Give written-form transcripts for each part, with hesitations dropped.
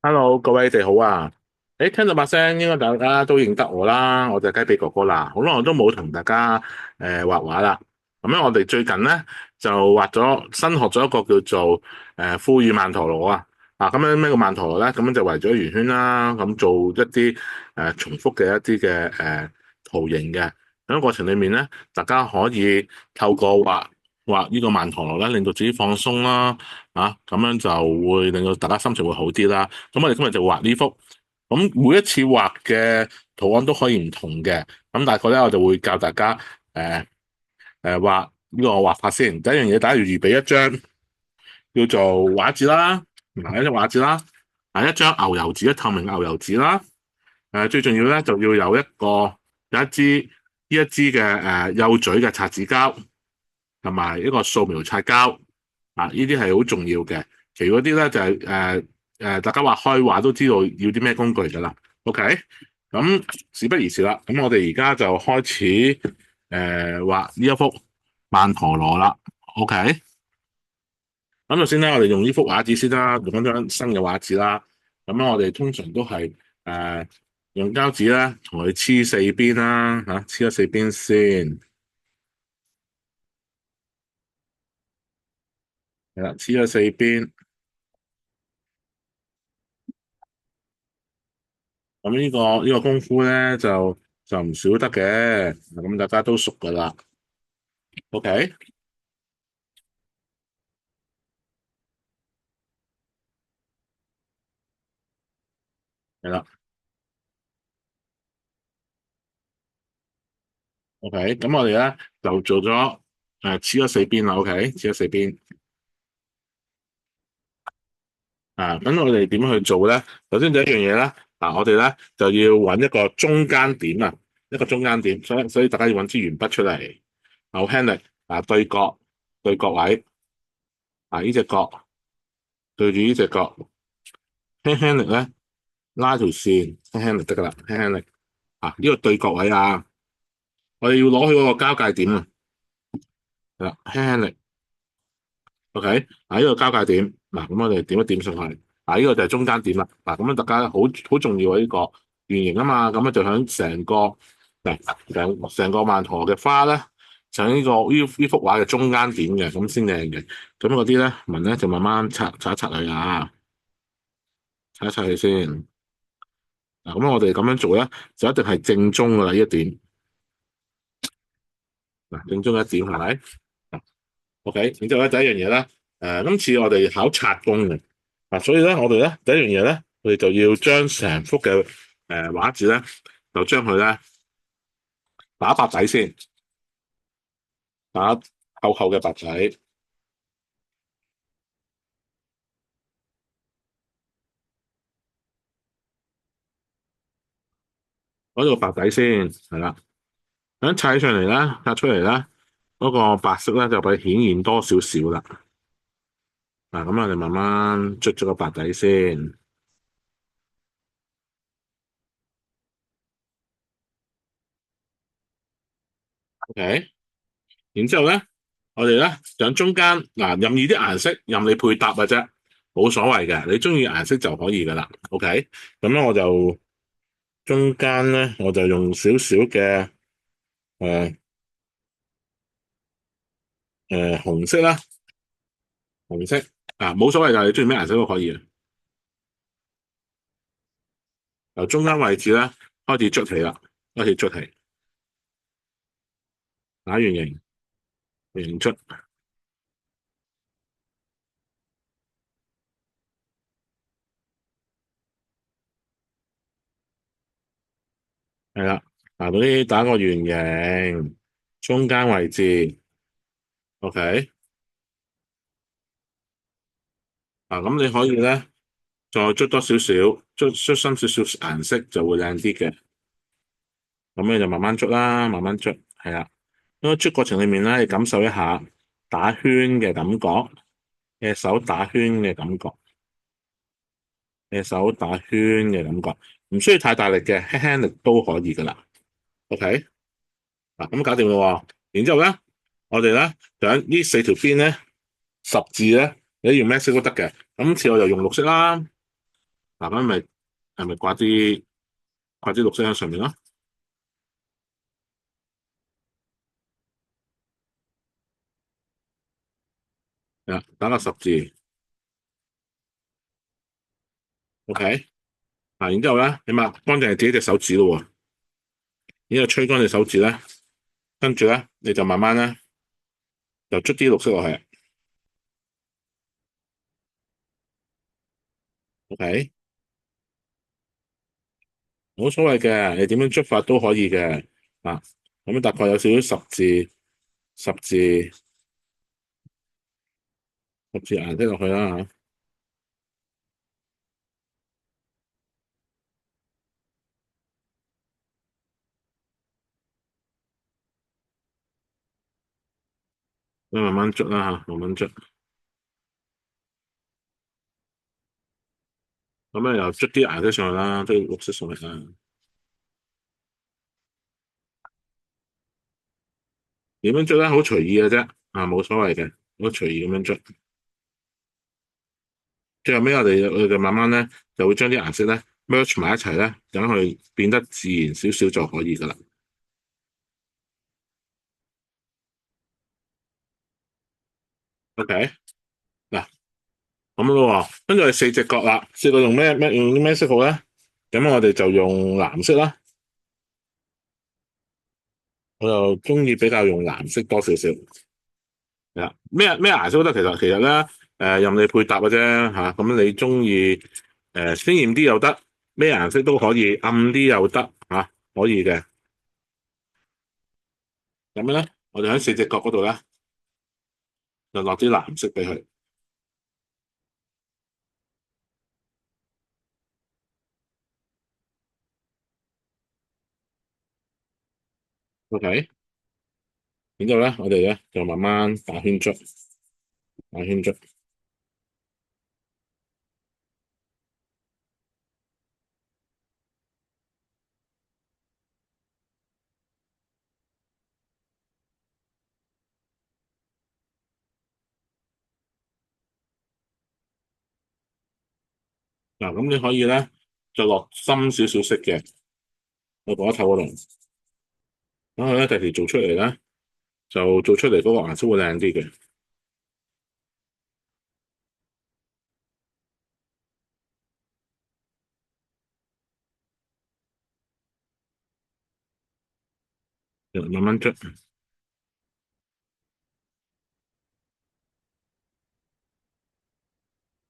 Hello，各位哋好啊！聽到把聲，應該大家都認得我啦，我就係雞髀哥哥啦。好耐我都冇同大家畫畫啦。咁咧，我哋最近咧就新學咗一個叫做富裕曼陀羅啊。咁樣咩個曼陀羅咧？咁樣就圍咗圓圈啦，咁做一啲重複嘅一啲嘅圖形嘅。喺個過程裏面咧，大家可以透過畫呢個曼陀羅咧，令到自己放鬆啦。咁樣就會令到大家心情會好啲啦。咁我哋今日就畫呢幅，咁每一次畫嘅圖案都可以唔同嘅。咁大概咧，我就會教大家畫呢個畫法先。第一樣嘢，大家要預備一張叫做畫紙啦，一張畫紙啦，一張牛油紙，透明牛油紙啦。最重要咧，就要有一支嘅幼嘴嘅擦紙膠，同埋一個素描擦膠。呢啲係好重要嘅。其餘嗰啲咧就係大家畫開畫都知道要啲咩工具噶啦。OK，咁事不宜遲啦。咁我哋而家就開始畫呢一幅曼陀羅啦。OK，咁首先咧，我哋用呢幅畫紙先啦，用一張新嘅畫紙啦。咁咧，我哋通常都係用膠紙咧，同佢黐四邊啦，黐咗四邊先，係啦，黐咗四邊。咁呢個功夫咧就唔少得嘅，咁大家都熟噶啦。OK，係啦。OK，咁我哋咧就做咗黐咗四邊啦。OK，黐咗四邊。咁我哋點樣去做咧？首先第一樣嘢咧，我哋咧就要揾一個中間點啊，一個中間點，所以大家要揾支鉛筆出嚟，好輕力對角位，呢隻角對住呢隻角，輕輕力咧拉條線，輕輕力得噶啦，輕輕力呢個對角位啊，我哋要攞去嗰個交界點啊，係啦，輕輕力，OK，呢個交界點，咁我哋點一點上去，呢個就係中間點啦，咁樣大家好重要啊，呢個圓形啊嘛，咁就響成個曼陀羅嘅花咧，就喺呢幅畫嘅中間點嘅，咁先靚嘅，咁嗰啲咧紋咧就慢慢擦一擦佢啊，擦一擦佢先。咁我哋咁樣做咧，就一定係正宗噶啦，呢一點。正宗一點係咪？OK，然之後咧第一樣嘢咧，今次我哋考擦工嘅，所以咧我哋咧第一樣嘢咧，我哋就要將成幅嘅畫紙咧，就將佢咧打白底先，打厚厚嘅白底，攞到白底先，係啦。咁擦起上嚟啦，擦出嚟啦，嗰個白色咧就會顯現多少少啦。咁我哋慢慢捽咗個白底先，OK。然之後咧，我哋咧上中間任意啲顏色，任你配搭嘅啫，冇所謂嘅，你中意顏色就可以噶啦。OK，咁咧我就中間咧，我就用少少嘅誒紅色啦，紅色冇所謂噶，你中意咩顏色都可以嘅。由中間位置咧開始捽起啦，開始捽起，打圓形，圓形捽，係啦，嗰啲打個圓形，中間位置，OK，咁你可以咧。再捽多少少，捽深少少顏色就會靚啲嘅。咁你就慢慢捽啦，慢慢捽，係啦。喺個捽過程裏面咧，你感受一下打圈嘅感覺，嘅手打圈嘅感覺，嘅手打圈嘅感覺，唔需要太大力嘅，輕輕力都可以噶啦。OK，咁搞掂啦。然之後咧，我哋咧就喺呢四條邊咧，十字咧，你用咩色都得嘅。今次我就用綠色啦。嗱，咁咪係咪掛啲綠色喺上面咯？係啊，打個十字，OK。嗱，然之後咧，你抹乾淨自己隻手指咯喎，然之後吹乾隻手指咧，跟住咧你就慢慢咧就捽啲綠色落去，OK。冇所謂嘅，你點樣捽法都可以嘅。啊，咁大概有少少十字顏色落去啦嚇，咁慢慢捽啦嚇，慢慢捽。咁咧又捽啲顏色上去啦，捽綠色上去啦。點樣捽咧？好隨意嘅啫，啊冇所謂嘅，好隨意咁樣捽。最後尾我哋就慢慢咧就會將啲顏色咧 merge 埋一齊咧，等佢變得自然少少就可以噶啦。OK，嗱咁咯喎，跟住係四隻角啦，四個用啲咩色號咧？咁我哋就用藍色啦，我就中意比較用藍色多少少。係啦，咩顏色都得，其實咧，任你配搭嘅啫嚇。咁你中意鮮豔啲又得，咩顏色都可以，暗啲又得嚇，可以嘅。咁樣咧，我哋喺四隻角嗰度咧，就落啲藍色俾佢。OK，然之後咧，我哋咧就慢慢打圈捽，打圈捽。嗱，咁你可以咧就落深少少色嘅，我嗰一頭嗰度，等佢咧第時做出嚟咧，就做出嚟嗰個顏色會靚啲嘅。慢慢捽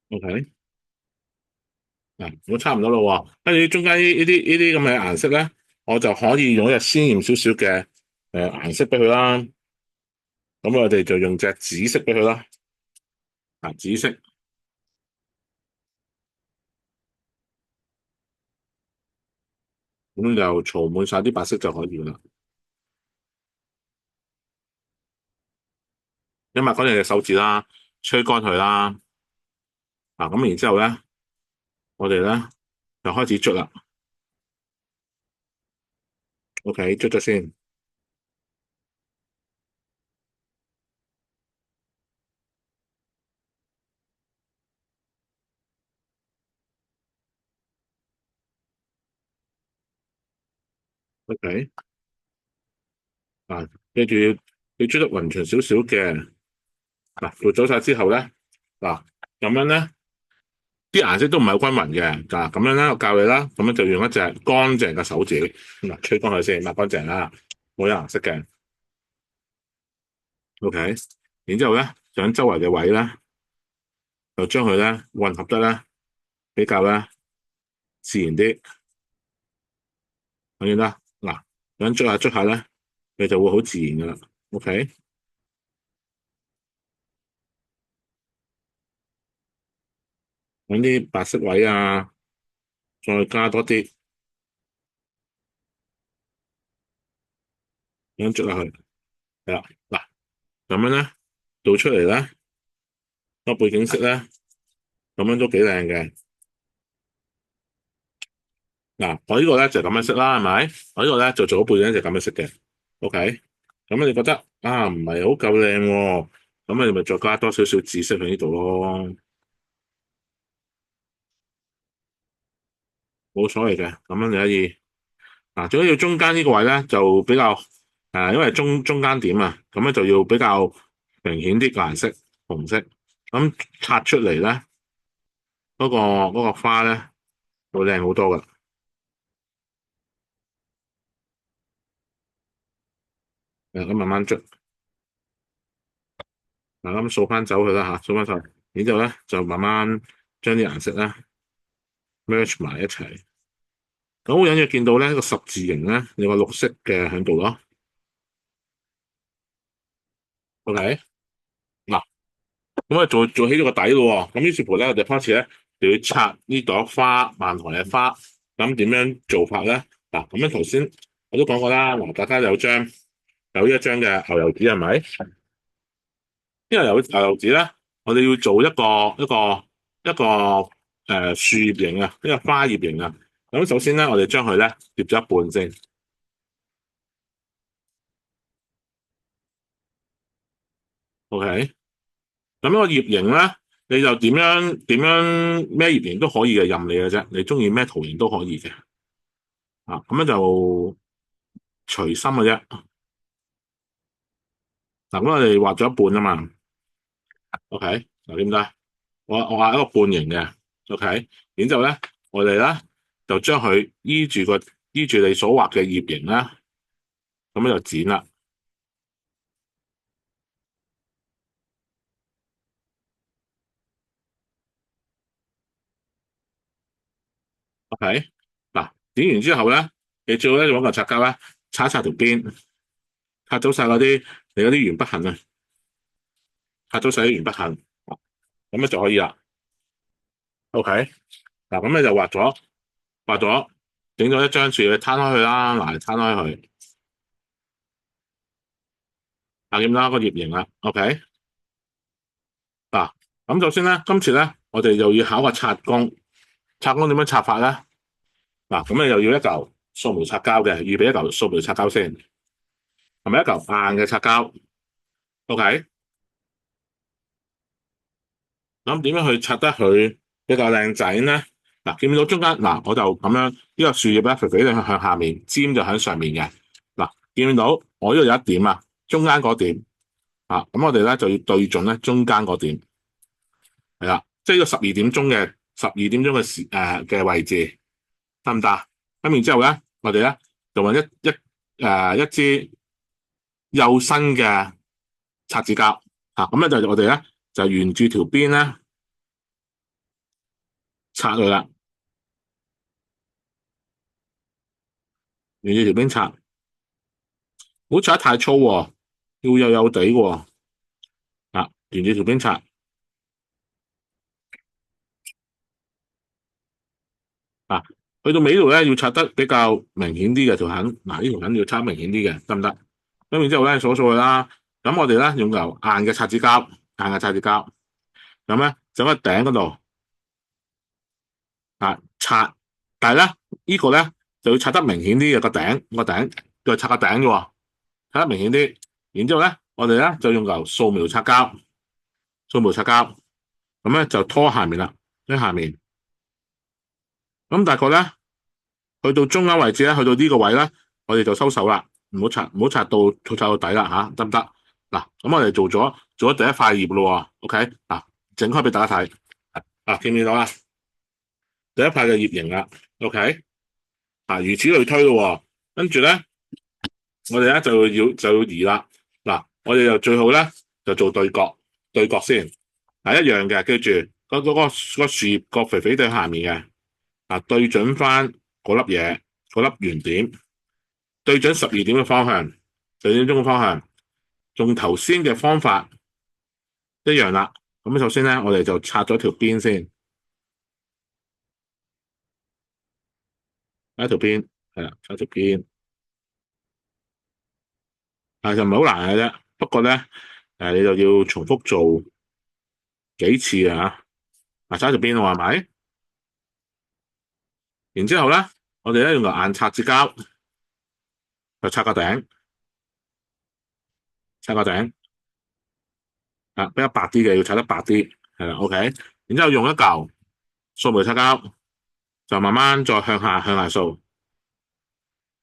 ，OK。嗱，我差唔多咯喎，跟住中間呢啲咁嘅顏色咧，我就可以用一隻鮮豔少少嘅顏色俾佢啦。咁我哋就用隻紫色俾佢啦。啊，紫色咁就塗滿晒啲白色就可以噶啦。你抹乾淨隻手指啦，吹乾佢啦。啊，咁然之後咧，我哋咧就開始捽啦。OK，捽咗先。OK，啊，記住要捽得勻順少少嘅。嗱，做咗晒之後咧，嗱咁樣咧。啲顏色都唔係好均勻嘅，嗱咁樣咧，我教你啦，咁樣就用一隻乾淨嘅手指，嗱吹乾佢先，抹乾淨啦，冇有顏色嘅，OK。然之後咧，就喺周圍嘅位咧，就將佢咧混合得咧比較咧自然啲，睇見啦，嗱，咁捽下捽下咧，你就會好自然噶啦，OK。揾啲白色位啊，再加多啲，咁樣捽下去，係啦，嗱咁樣咧做出嚟咧個背景色咧，咁樣都幾靚嘅。嗱，我呢個咧就咁樣色啦，係咪？我呢個咧就做咗背景就咁樣色嘅，OK。咁你覺得啊唔係好夠靚喎，咁你咪再加多少少紫色喺呢度咯。冇所謂嘅，咁樣你可以嗱，最緊要中間呢個位咧就比較因為中間點啊，咁咧就要比較明顯啲顏色，紅色，咁擦出嚟咧嗰個花咧會靚好多噶。咁慢慢捽，嗱咁掃翻走佢啦吓，掃翻走，然之後咧就慢慢將啲顏色咧 merge 埋一齊。咁好隱約見到咧個十字形咧有個綠色嘅喺度咯。OK，嗱咁啊做起咗個底咯。咁於是乎咧，我哋開始咧就要拆呢朵花，萬台嘅花。咁點樣做法咧？嗱，咁樣頭先我都講過啦。嗱，大家有一張嘅牛油紙係咪？因為有牛油紙咧，我哋要做一個樹葉形啊，一個花葉形啊。咁首先咧，我哋將佢咧疊咗一半先。OK。咁個葉形咧，你就點樣咩葉形都可以嘅，任你嘅啫。你中意咩圖形都可以嘅。咁樣就隨心嘅啫。嗱，咁我哋畫咗一半啊嘛。OK，嗱點解？我畫一個半形嘅。OK，然之後咧，我哋咧就將佢依住你所畫嘅葉形啦，咁樣就剪啦。OK，嗱，剪完之後咧，你最好咧就揾個擦膠咧，擦一擦條邊，擦走晒你嗰啲鉛筆痕啊，擦走晒啲鉛筆痕，咁樣就可以啦。OK，嗱咁你就畫咗，整咗一張樹，你攤開佢啦，嗱，攤開佢，點啦個葉形啦。OK，嗱，咁首先咧，今次咧，我哋又要考個擦工，擦工點樣擦法咧？嗱，咁你又要一嚿素描擦膠嘅，預備一嚿素描擦膠先，係咪一嚿硬嘅擦膠？OK，咁點樣去擦得佢比較靚仔咧？嗱，見唔見到中間？嗱，我就咁樣，呢個樹葉咧，肥肥哋向下面，尖就喺上面嘅。嗱，見唔見到？我呢度有一點啊，中間嗰點咁我哋咧就要對準咧中間嗰點，係啦，即係呢個十二點鐘嘅位置，得唔得？咁然之後咧，我哋咧就揾一支幼身嘅擦紙膠咁咧就我哋咧就沿住條邊咧擦佢啦，沿住條邊擦，唔好擦得太粗喎，要幼幼地喎。沿住條邊擦啊，去到尾度咧要擦得比較明顯啲嘅條痕，呢條痕要擦明顯啲嘅，得唔得？咁然之後咧掃佢啦，咁我哋咧用嚿硬嘅擦紙膠，咁咧就喺頂嗰度擦，但係咧呢個咧就要擦得明顯啲嘅個頂，就擦個頂嘅喎，擦得明顯啲。然之後咧，我哋咧就用嚿素描擦膠，咁咧就拖下面啦，喺下面。咁大概咧去到中間位置咧，去到呢個位咧，我哋就收手啦，唔好擦到底啦吓，得唔得？嗱，咁我哋做咗第一塊葉咯，OK，整開俾大家睇，見唔見到啊？第一塊嘅葉形啦，OK，如此類推咯，跟住咧，我哋咧就要移啦，我哋就最好咧就做對角先，一樣嘅，記住嗰個樹葉個肥肥哋下面嘅，對準翻嗰粒嘢，嗰粒圓點，對準12點嘅方向，12點鐘嘅方向，用頭先嘅方法一樣啦。咁首先咧，我哋就擦咗條邊先，一條邊係啦，擦條邊，就唔係好難嘅啫。不過咧，你就要重複做幾次啊。擦條邊喎，係咪？然之後咧，我哋咧用個硬擦紙膠就擦個頂，比較白啲嘅要擦得白啲，係啦，OK。然之後用一嚿素描擦膠就慢慢再向下掃，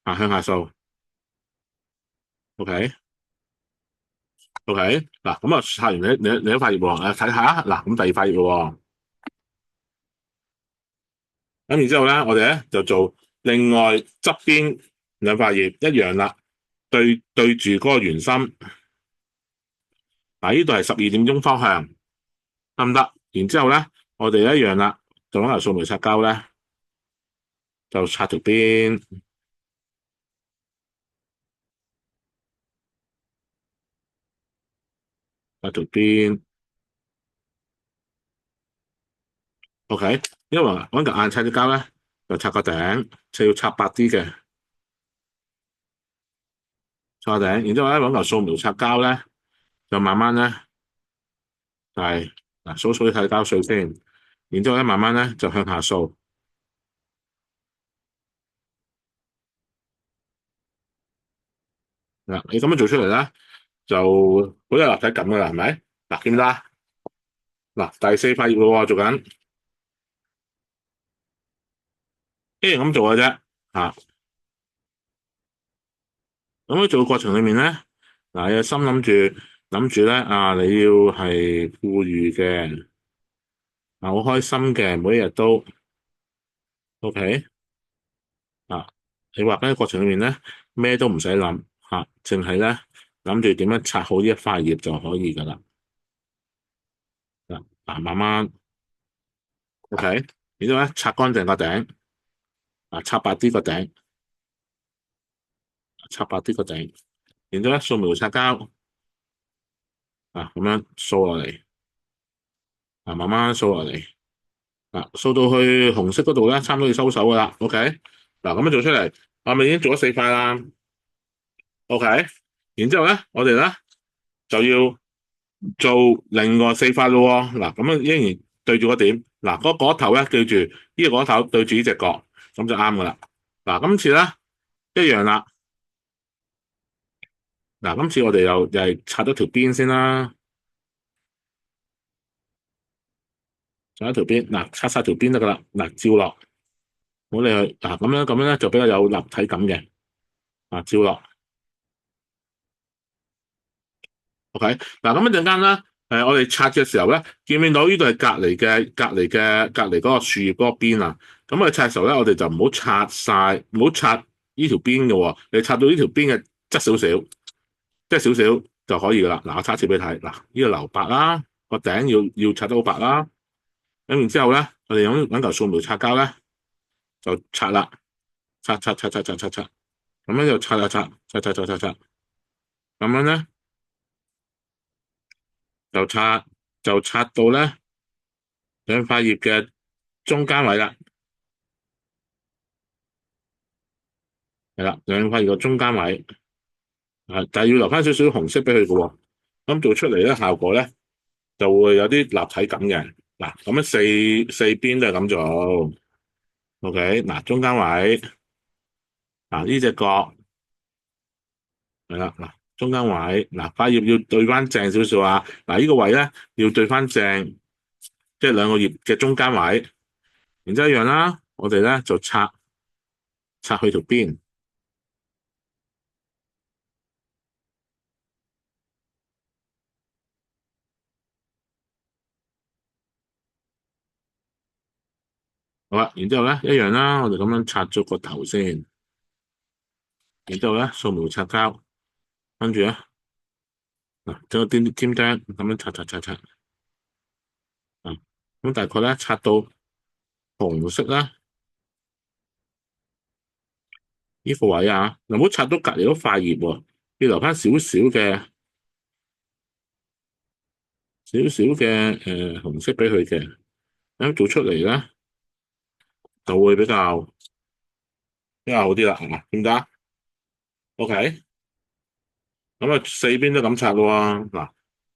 向下掃，OK OK，嗱咁啊，刷完你一塊頁喎，睇下嗱，咁第二塊頁咯喎，咁然之後咧，我哋咧就做另外側邊兩塊頁一樣啦，對住嗰個圓心，嗱呢度係12點鐘方向，得唔得？然之後咧，我哋一樣啦，就攞嚟掃描擦膠咧，就擦條邊，擦條邊，OK。因為揾嚿硬擦嘅膠咧，就擦個頂，就要擦白啲嘅，擦個頂。然之後咧，揾嚿掃描擦膠咧，就慢慢咧就係嗱掃啲擦膠碎先，然之後咧慢慢咧就向下掃。嗱，你咁樣做出嚟咧，就好有立體感噶啦，係咪？嗱，見唔見啊？嗱，第四塊頁咯喎，做緊，一樣咁做嘅啫。啊，咁喺做嘅過程裏面咧，嗱，你心諗住咧，你要係富裕嘅，好開心嘅，每一日都 OK。啊，你畫緊嘅過程裏面咧，咩都唔使諗，淨係咧諗住點樣拆好呢一塊頁就可以噶啦。慢慢 OK，然之後咧擦乾淨個頂，擦白啲個頂，擦白啲個頂。然之後咧，掃描擦膠咁樣掃落嚟，慢慢掃落嚟，掃到去紅色嗰度咧，差唔多要收手噶啦。OK，嗱咁樣做出嚟，我咪已經做咗四塊啦。OK，然之後咧，我哋咧就要做另外四塊咯喎。嗱，咁樣依然對住個點，嗱嗰頭咧，記住呢個嗰頭對住呢隻角，咁就啱噶啦。嗱，今次咧一樣啦。嗱，今次我哋又係擦咗條邊先啦，擦一條邊，擦晒條邊得噶啦。嗱，照落。我哋去咁樣咧就比較有立體感嘅，照落，OK。嗱咁一陣間咧，我哋擦嘅時候咧，見唔見到呢度係隔離嗰個樹葉嗰個邊啊？咁我哋擦嘅時候咧，我哋就唔好擦晒，唔好擦呢條邊嘅喎，你擦到呢條邊嘅側少少，即係少少就可以噶啦。嗱，我擦一次俾你睇，嗱，呢個留白啦，個頂要擦得好白啦。咁然之後咧，我哋揾嚿掃描擦膠咧，就擦啦，擦，咁樣就擦，咁樣咧就擦到咧兩塊葉嘅中間位啦，係啦，兩塊葉嘅中間位，但係要留翻少少紅色俾佢嘅喎，咁做出嚟咧效果咧就會有啲立體感嘅。嗱，咁樣四邊都係咁做，OK。嗱，中間位，呢隻角係啦，嗱，中間位，塊葉要對翻正少少啊，呢個位咧要對翻正，即係兩個葉嘅中間位。然之後一樣啦，我哋咧就擦去條邊，好啦。然之後咧一樣啦，我哋咁樣擦咗個頭先，然之後咧掃描擦膠，跟住咧整個尖釘咁樣擦，咁大概咧擦到紅色啦，呢個位唔好擦到隔離嗰塊葉喎，要留翻少少嘅紅色俾佢嘅，咁做出嚟咧就會比較好啲啦，係嘛？點解？OK。咁四邊都咁擦咯喎，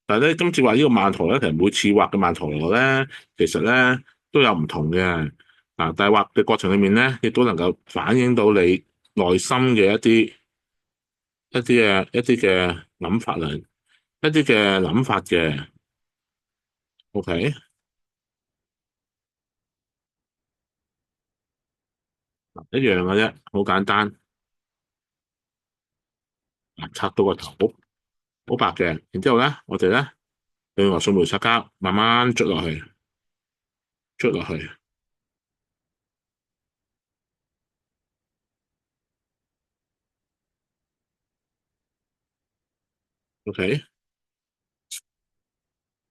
但係咧今次畫呢個曼陀咧，其實每次畫嘅曼陀羅咧，其實咧都有唔同嘅，但係畫嘅過程裏面咧，亦都能夠反映到你內心嘅一啲嘅諗法嚟，一啲嘅諗法嘅，OK。一樣嘅啫，好簡單。拆到個頭好白嘅，然之後咧，我哋咧用個掃描擦膠慢慢捽落去，捽落去。OK，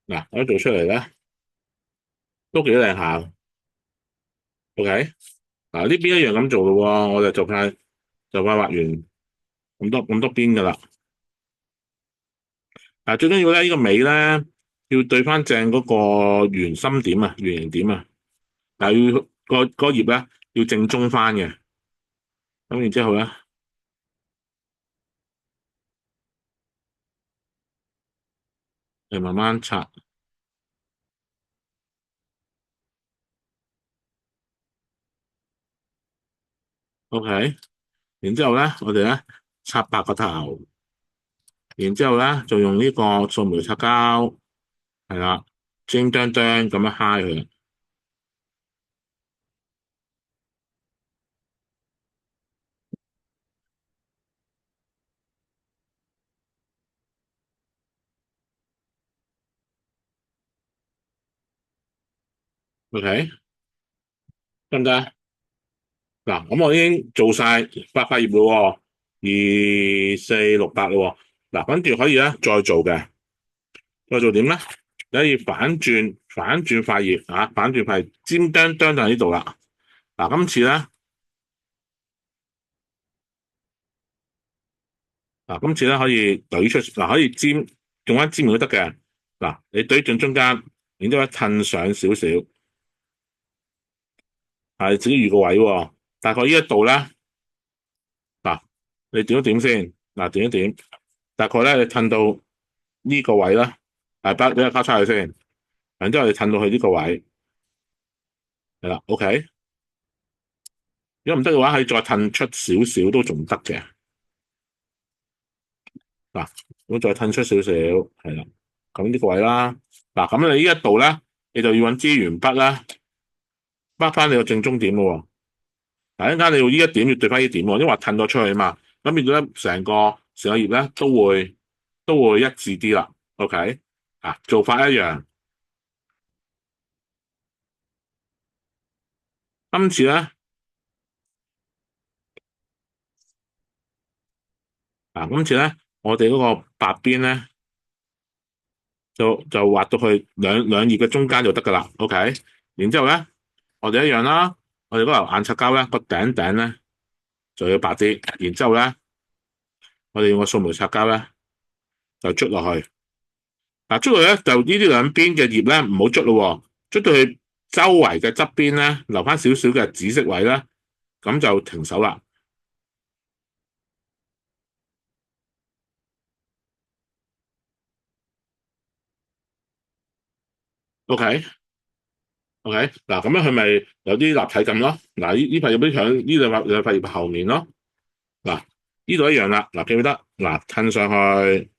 嗱，我一做出嚟咧都幾靚下。OK，嗱呢邊一樣咁做咯喎，我哋就快畫完咁多邊噶啦。嗱，最緊要咧呢個尾咧要對翻正嗰個圓心點啊，圓形點啊。嗱，要個葉咧要正中翻嘅。咁然之後咧，你慢慢拆。OK，然之後咧，我哋咧擦白個頭，然之後咧就用呢個掃描擦膠，係啦，精當當咁樣揩佢。OK，得唔得？嗱，咁我已經做晒8塊葉咯喎，2、4、6、8咯喎。嗱，跟住可以咧再做嘅，再做點咧？你可以反轉塊葉啊，反轉塊尖端端就喺呢度啦。嗱，今次咧，今次咧可以懟出，嗱可以用翻尖都得嘅。嗱，你懟進中間，然之後褪上少少，係自己預個位喎。大概呢一度咧，嗱，你點一點先，嗱點一點，大概咧你褪到呢個位啦，俾個交叉佢先，然之後你褪到去呢個位，係啦，OK。如果唔得嘅話，可以再褪出少少都仲得嘅。嗱，咁再褪出少少，係啦，咁呢個位啦。嗱，咁你呢一度咧，你就要揾支鉛筆啦，筆翻你個正中點咯。嗱，一陣間你要呢一點要對翻呢點喎，因為話褪咗出去啊嘛，咁變咗咧成個葉咧都會一致啲啦。OK，做法一樣。今次咧，今次咧，我哋嗰個白邊咧就畫到去兩葉嘅中間就得噶啦。OK，然之後咧，我哋一樣啦，我哋嗰嚿眼擦膠咧個頂咧就要白啲，然之後咧，我哋用個掃描擦膠咧就捽落去。捽落去咧就呢啲兩邊嘅葉咧唔好捽咯，捽到去周圍嘅側邊咧留翻少少嘅紫色位咧，咁就停手啦。OK，OK，嗱咁樣佢咪有啲立體感咯。嗱呢塊葉啲響呢兩塊葉後面咯。嗱呢度一樣啦。嗱記唔記得？嗱褪上去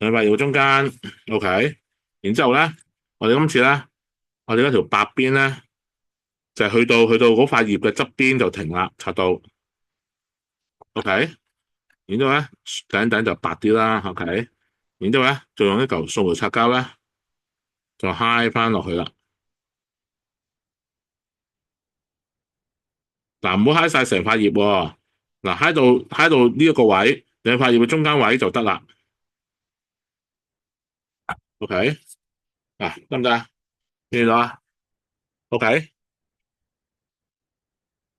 兩塊葉中間，OK。然之後咧，我哋今次咧，我哋嗰條白邊咧就係去到嗰塊葉嘅側邊就停啦，擦到 OK。然之後咧頂就白啲啦，OK。然之後咧就用一嚿掃描擦膠咧就揩翻落去啦。嗱，唔好揩晒成塊葉喎。嗱，揩到呢一個位，兩塊葉嘅中間位就得啦。OK，得唔得啊？見到啊？OK，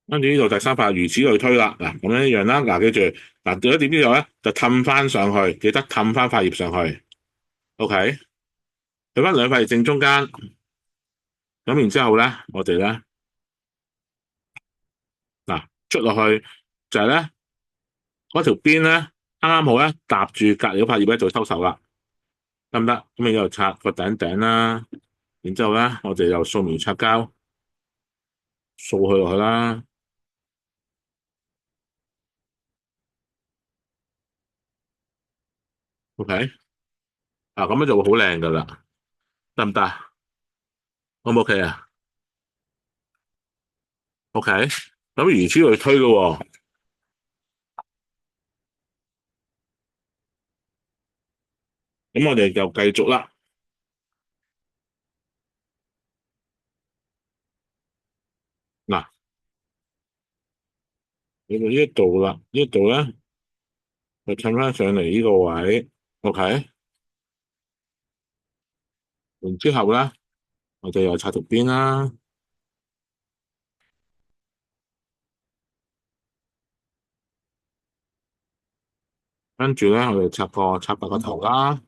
跟住呢度第三塊，如此類推啦。嗱，咁樣一樣啦。嗱，記住，嗱，到咗點呢度咧，就氹翻上去，記得氹翻塊葉上去。OK，去翻兩塊葉正中間。咁然之後咧，我哋咧捽落去就係咧嗰條邊咧，啱啱好咧搭住隔離嗰塊葉咧就收手啦，得唔得？咁你又擦個頂啦，然之後咧我哋又掃描擦膠掃佢落去啦。OK，咁樣就會好靚噶啦，得唔得？O 唔 OK 啊 OK，咁如此類推咯喎。咁我哋就繼續啦。嗱，你到呢一度啦，呢一度咧就襯翻上嚟呢個位，OK。然之後咧，我哋又擦條邊啦，跟住咧我哋擦白個頭啦。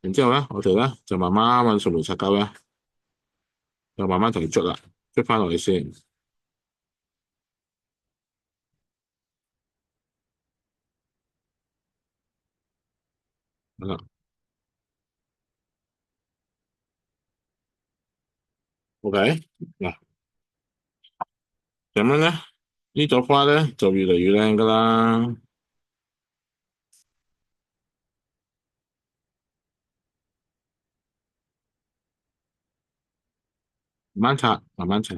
然之後咧，我哋咧就慢慢揾掃描擦膠咧，就慢慢同佢捽啦，捽翻落去先。好啦，OK。嗱，咁樣咧，呢朵花咧就越嚟越靚噶啦。慢慢擦，慢慢擦，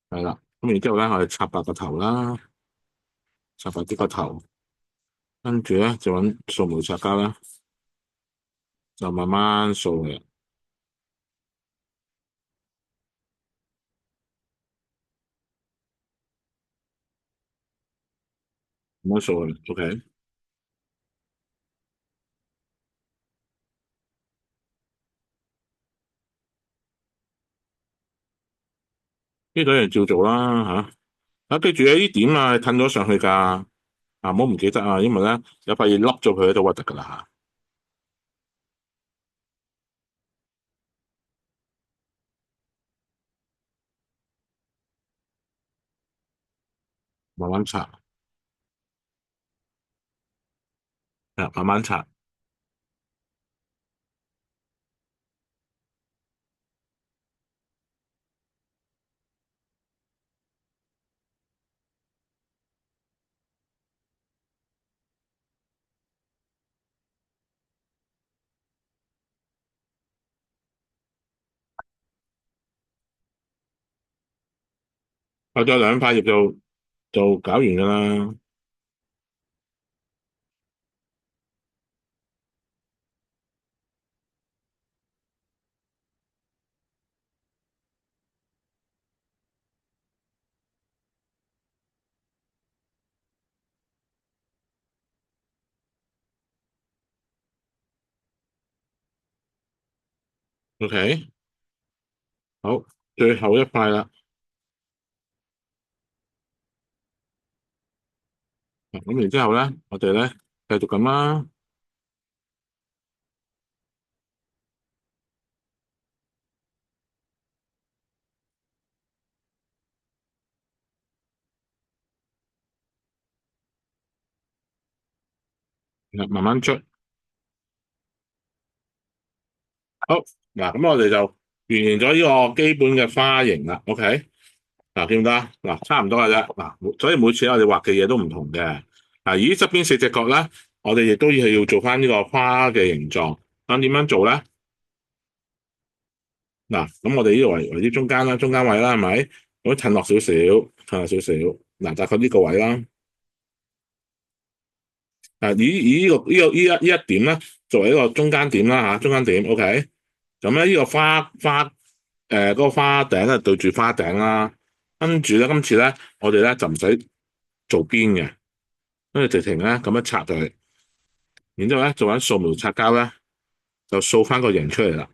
係啦。咁然之後咧，我哋擦白個頭啦，擦白啲個頭，跟住咧就揾掃描擦膠啦，就慢慢掃嘅，慢慢掃嘅，OK。呢度人照做啦吓。記住呢啲點啊，褪咗上去㗎，唔好唔記得啊，因為咧有塊嘢笠咗佢喺度核突㗎啦吓。慢慢擦，慢慢擦我咗兩塊葉就搞完㗎啦。OK，好，最後一塊啦。咁然之後咧，我哋咧繼續咁啦，慢慢捽。好，嗱，咁我哋就完成咗呢個基本嘅花型啦。OK，嗱，見唔得啊？嗱，差唔多嘅啫。嗱，所以每次我哋畫嘅嘢都唔同嘅。嗱，而側邊四隻角咧，我哋亦都要做翻呢個花嘅形狀。咁點樣做咧？嗱，咁我哋呢度為啲中間啦，中間位啦，係咪？咁褪落少少，褪落少少。嗱，大概呢個位啦。以呢一點咧，作為一個中間點啦中間點，OK。咁咧呢個嗰個花頂咧對住花頂啦，跟住咧今次咧我哋咧就唔使做邊嘅，跟住直情咧咁樣插佢，然之後咧做緊掃描擦膠咧，就掃翻個形出嚟啦。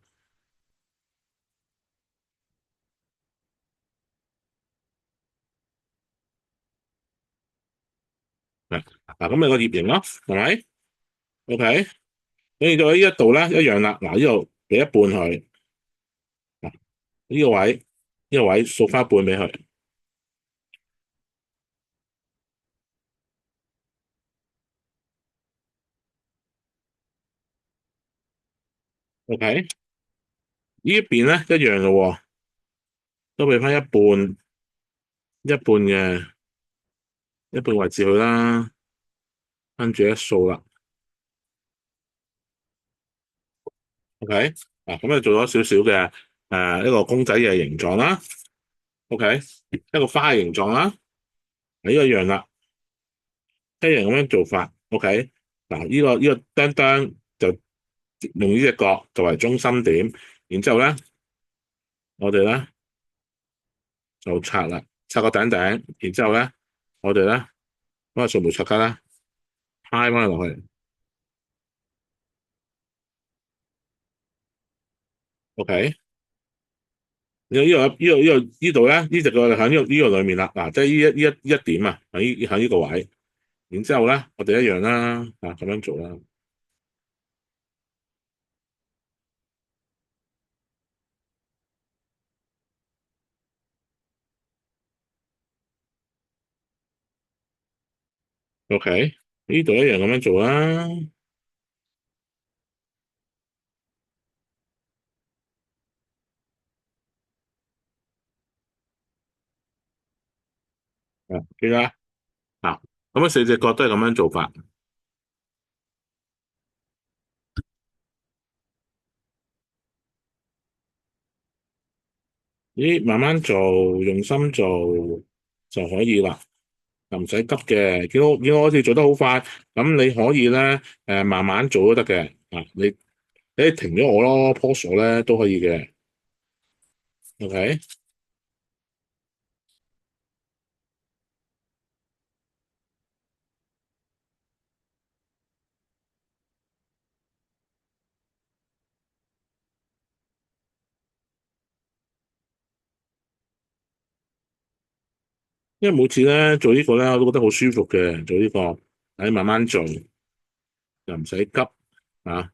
咁你個葉形咯，係咪？OK，跟住到呢一度咧一樣啦。嗱，呢度俾一半佢，嗱，呢個位掃翻一半俾佢。OK，呢一邊咧一樣嘅喎，都俾翻一半位置佢啦，跟住一掃啦。OK，咁就做咗少少嘅一個公仔嘅形狀啦。OK，一個花嘅形狀啦，呢個一樣啦，一樣咁樣做法。OK，嗱呢個釘釘就用呢隻角作為中心點，然之後咧，我哋咧就拆啦，拆個頂頂，然之後咧，我哋咧揾個掃描擦膠啦，揩翻佢落去。OK，呢度咧，呢隻個喺呢個裏面啦，嗱，即係呢一點啊，喺呢個位，然之後咧，我哋一樣啦，咁樣做啦。OK，呢度一樣咁樣做啦。記得啦，咁啊四隻角都係咁樣做法。咦，慢慢做，用心做就可以啦，又唔使急嘅。見我好似做得好快，咁你可以咧，慢慢做都得嘅。你停咗我咯，pause 咧都可以嘅。OK，因為每次咧做呢個咧，我都覺得好舒服嘅。做呢個，你慢慢做，又唔使急啊。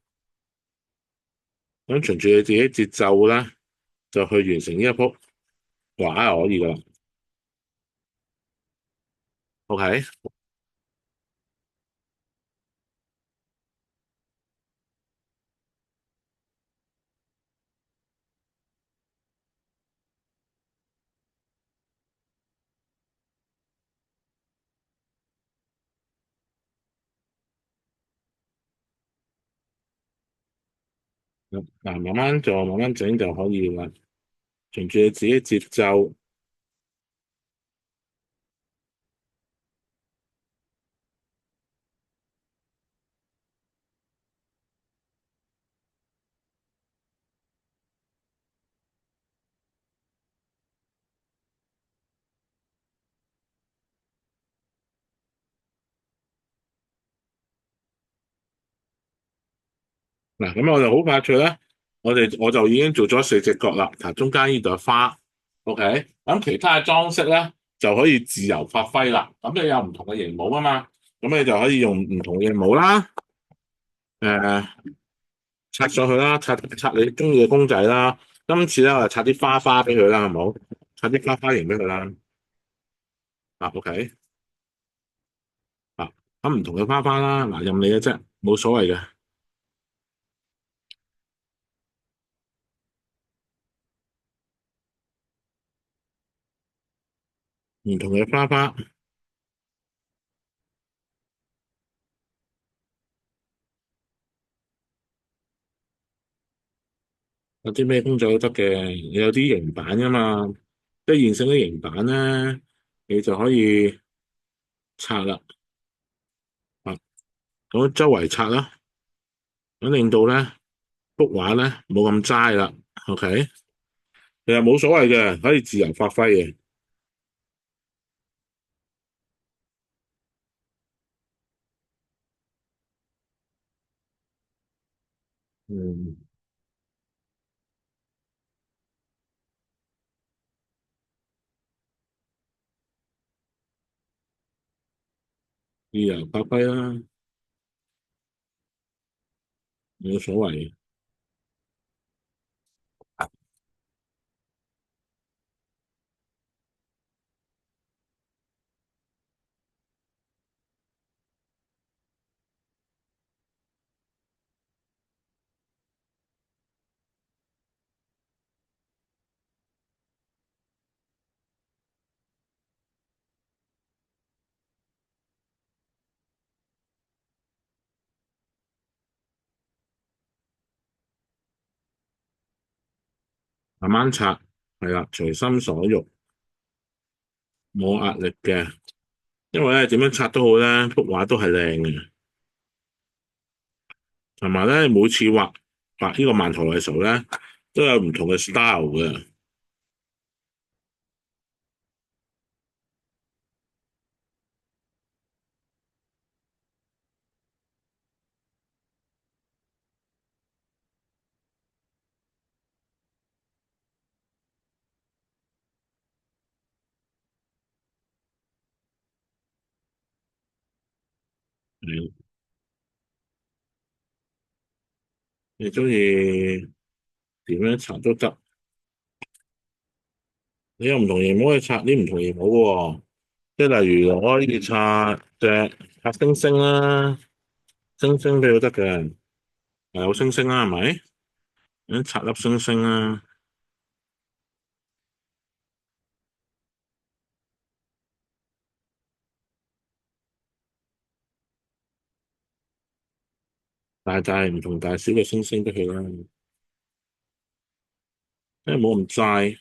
咁循住你自己節奏咧，就去完成呢一幅畫就可以噶啦。OK，嗱，慢慢做，慢慢整就可以啦。循住你自己節奏。嗱，咁我就好快脆咧，我就已經做咗四隻角啦。嗱，中間呢度係花，OK，咁其他嘅裝飾咧就可以自由發揮啦。咁你有唔同嘅形模啊嘛，咁你就可以用唔同嘅形模啦，誒、插上去啦，插你中意嘅公仔啦。今次咧我就插啲花花俾佢啦，係冇？插啲花花形俾佢啦。OK，咁唔同嘅花花啦，嗱，任你嘅啫，冇所謂嘅。唔同嘅花花，有啲咩公仔都得嘅，你有啲型版噶嘛，即係現成嘅型版咧，你就可以拆啦，啊，咁周圍拆啦，咁令到咧幅畫咧冇咁齋啦，OK，其實冇所謂嘅，可以自由發揮嘅。嗯，自由發揮啦，冇所謂。慢慢拆，係啦，隨心所欲。冇壓力嘅，因為咧點樣拆都好咧，幅畫都係靚嘅。同埋咧，每次畫呢個饅頭嘅時候咧，都有唔同嘅 style 嘅。嗯，你中意點樣拆都得。你有唔同型號可以拆啲唔同型號嘅喎，即係例如我呢件拆星星啦，星星俾都得嘅，有星星啦，係咪？咁拆粒星星啦，大唔同大小嘅星星都佢啦，因為冇咁齋，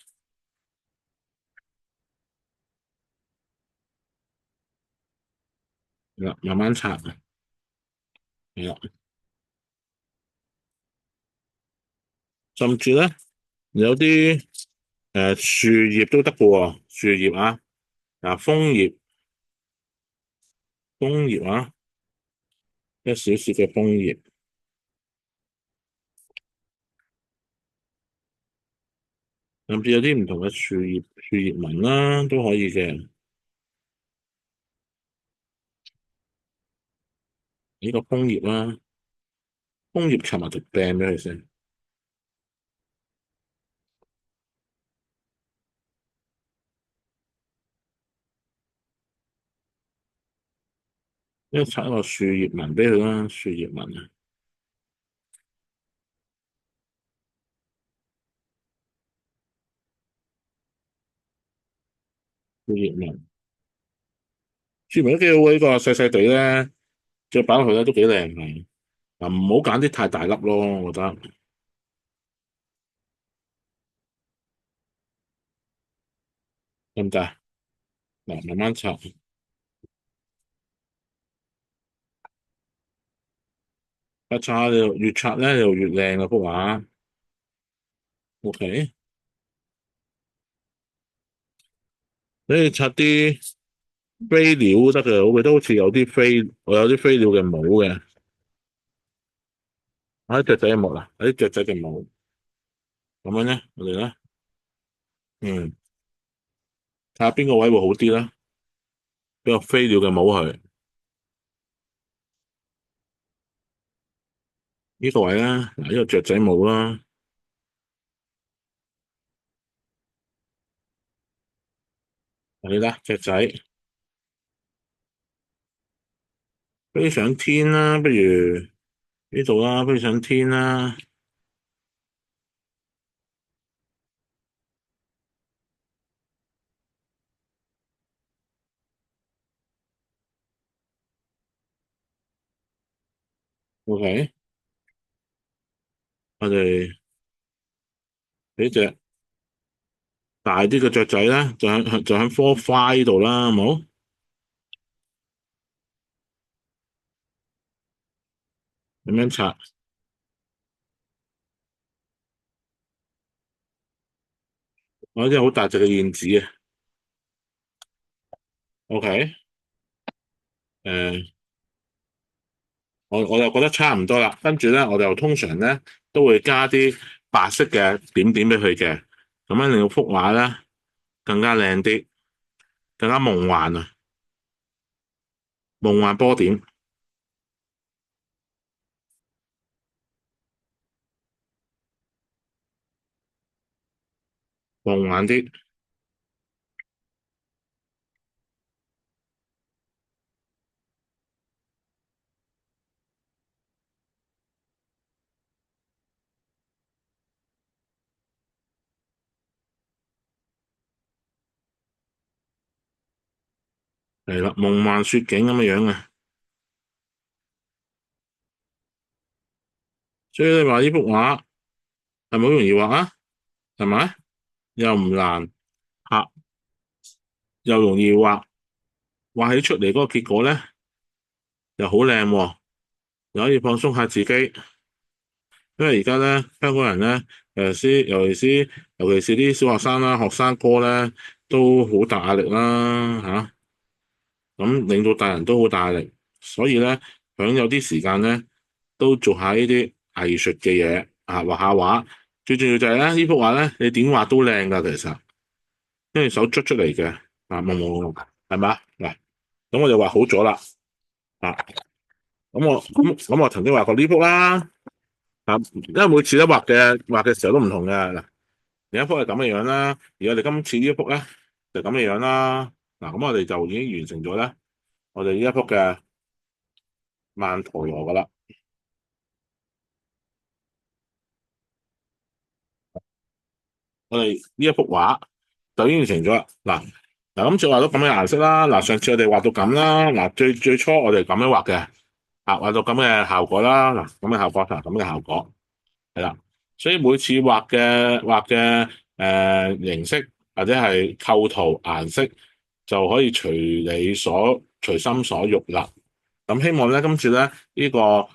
係啦，慢慢拆啊，係啦，甚至咧有啲樹葉都得嘅喎，樹葉啊，楓葉啊，一小撮嘅楓葉，甚至有啲唔同嘅樹葉紋啦，都可以嘅。呢個楓葉啦，楓葉尋日就掟咗佢先，一拆一個樹葉紋俾佢啦，樹葉紋啊，樹葉紋，樹葉紋都幾好喎，呢個細細地咧，再擺落去咧都幾靚嘅。嗱，唔好揀啲太大粒咯，我覺得得唔得啊？嗱，慢慢拆，一拆你就越拆咧就越靚啊幅畫。OK，你拆啲飛鳥得嘅，我覺得好似我有啲飛鳥嘅帽嘅，我啲雀仔嘅毛啦，有啲雀仔嘅毛，咁樣咧，我哋咧，嗯，睇下邊個位會好啲啦，俾個飛鳥嘅帽佢，呢個位啦，嗱，呢個雀仔帽啦，係啦，雀仔飛上天啦，不如呢度啦，飛上天啦，OK，我哋俾隻大啲嘅雀仔咧，就喺棵花呢度啦，好冇？咁樣拆，我啲好大隻嘅燕子啊，OK，誒、我就覺得差唔多啦。跟住咧，我就通常咧都會加啲白色嘅點點俾佢嘅，咁樣令到幅畫咧更加靚啲，更加夢幻啊！夢幻波點，夢幻啲係啦，夢幻雪景咁嘅樣啊！所以你話呢幅畫係咪好容易畫啊？係咪？又唔難拍，又容易畫，畫起出嚟嗰個結果咧又好靚喎，又可以放鬆下自己。因為而家咧香港人咧，尤其是啲小學生啦、學生哥咧，都好大壓力啦嚇，咁令到大人都好大壓力，所以咧想有啲時間咧都做下呢啲藝術嘅嘢啊，畫下畫。最重要就係咧呢幅畫咧，你點畫都靚噶，其實因為手捽出嚟嘅啊，係嘛嗱，咁我就畫好咗啦啊，咁我曾經畫過呢幅啦。啊，因為每次咧畫嘅時候都唔同嘅嗱，另一幅係咁嘅樣啦，而我哋今次呢一幅咧就咁嘅樣啦。嗱，咁我哋就已經完成咗咧，我哋呢一幅嘅曼陀羅噶啦。我哋呢一幅畫就已經完成咗啦。嗱，今次畫到咁嘅顏色啦。嗱，上次我哋畫到咁啦。嗱，最初我哋咁樣畫嘅，啊，畫到咁嘅效果啦。嗱，咁嘅效果同咁嘅效果。係啦，所以每次畫嘅形式或者係構圖顏色就可以隨心所欲啦。咁希望咧今次咧呢個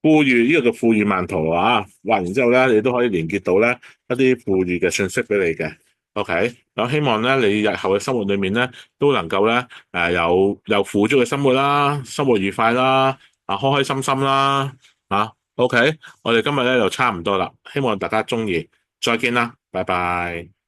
富裕呢個叫富裕曼圖畫畫完之後咧，你都可以連結到咧一啲富裕嘅信息俾你嘅。OK，咁希望咧你日後嘅生活裏面咧都能夠咧有富足嘅生活啦，生活愉快啦，啊開開心心啦，啊 OK。我哋今日咧就差唔多啦，希望大家中意，再見啦，拜拜。